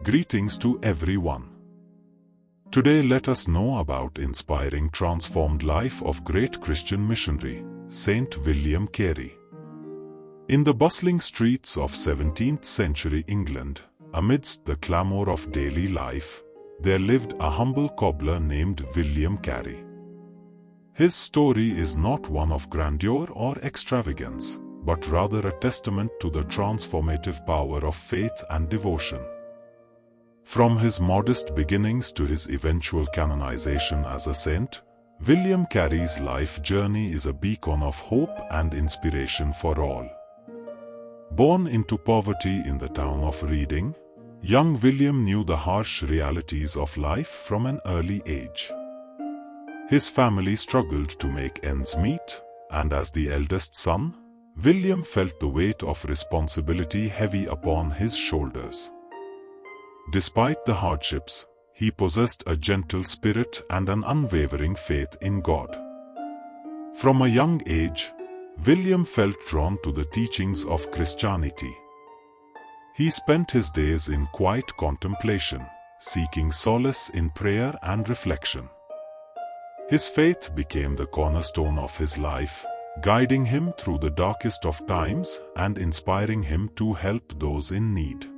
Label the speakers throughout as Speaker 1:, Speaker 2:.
Speaker 1: Greetings to everyone. Today let us know about inspiring transformed life of great Christian missionary, Saint willain-carie. In the bustling streets of 17th century England, amidst the clamour of daily life, there lived a humble cobbler named willain-carie. His story is not one of grandeur or extravagance, but rather a testament to the transformative power of faith and devotion. From his modest beginnings to his eventual canonization as a saint, willain-carie's life journey is a beacon of hope and inspiration for all. Born into poverty in the town of Reading, young William knew the harsh realities of life from an early age. His family struggled to make ends meet, and as the eldest son, William felt the weight of responsibility heavy upon his shoulders. Despite the hardships, he possessed a gentle spirit and an unwavering faith in God. From a young age, William felt drawn to the teachings of Christianity. He spent his days in quiet contemplation, seeking solace in prayer and reflection. His faith became the cornerstone of his life, guiding him through the darkest of times and inspiring him to help those in need.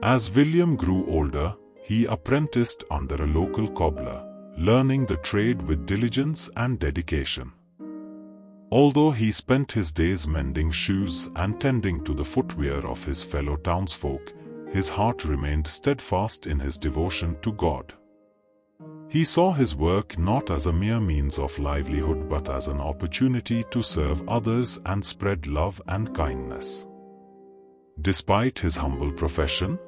Speaker 1: As William grew older, he apprenticed under a local cobbler, learning the trade with diligence and dedication. Although he spent his days mending shoes and tending to the footwear of his fellow townsfolk, his heart remained steadfast in his devotion to God. He saw his work not as a mere means of livelihood but as an opportunity to serve others and spread love and kindness. Despite his humble profession,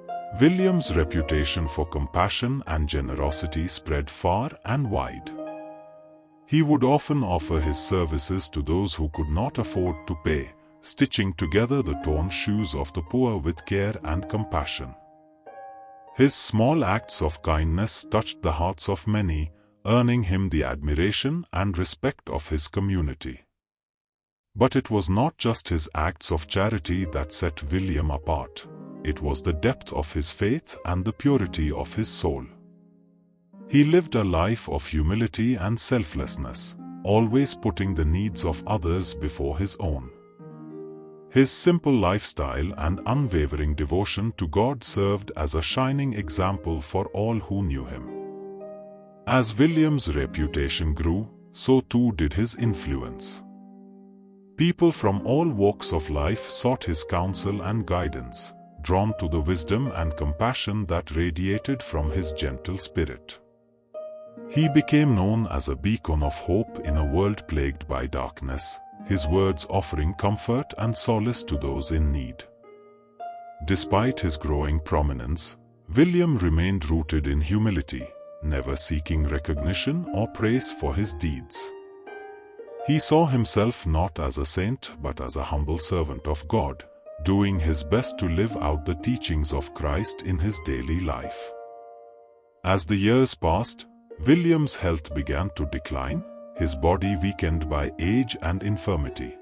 Speaker 1: William's reputation for compassion and generosity spread far and wide. He would often offer his services to those who could not afford to pay, stitching together the torn shoes of the poor with care and compassion. His small acts of kindness touched the hearts of many, earning him the admiration and respect of his community. But it was not just his acts of charity that set William apart. It was the depth of his faith and the purity of his soul. He lived a life of humility and selflessness, always putting the needs of others before his own. His simple lifestyle and unwavering devotion to God served as a shining example for all who knew him. As William's reputation grew, so too did his influence. People from all walks of life sought his counsel and guidance, drawn to the wisdom and compassion that radiated from his gentle spirit. He became known as a beacon of hope in a world plagued by darkness, his words offering comfort and solace to those in need. Despite his growing prominence, William remained rooted in humility, never seeking recognition or praise for his deeds. He saw himself not as a saint but as a humble servant of God, doing his best to live out the teachings of Christ in his daily life. As the years passed, William's health began to decline, his body weakened by age and infirmity.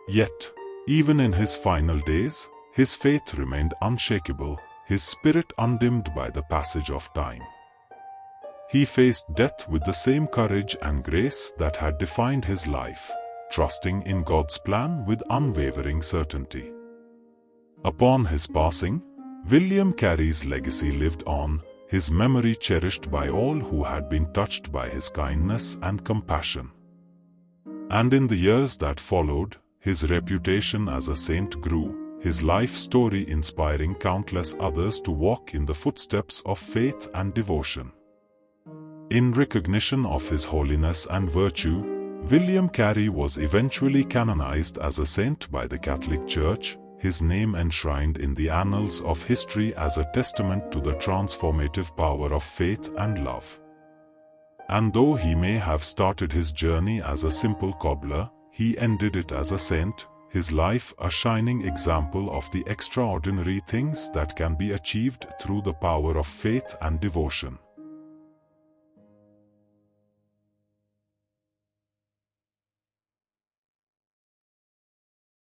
Speaker 1: Yet, even in his final days, his faith remained unshakable, his spirit undimmed by the passage of time. He faced death with the same courage and grace that had defined his life, trusting in God's plan with unwavering certainty. Upon his passing, willain-carie's legacy lived on, his memory cherished by all who had been touched by his kindness and compassion. And in the years that followed, his reputation as a saint grew, his life story inspiring countless others to walk in the footsteps of faith and devotion. In recognition of his holiness and virtue, willain-carie was eventually canonized as a saint by the Catholic Church, his name enshrined in the annals of history as a testament to the transformative power of faith and love. And though he may have started his journey as a simple cobbler, he ended it as a saint, his life a shining example of the extraordinary things that can be achieved through the power of faith and devotion.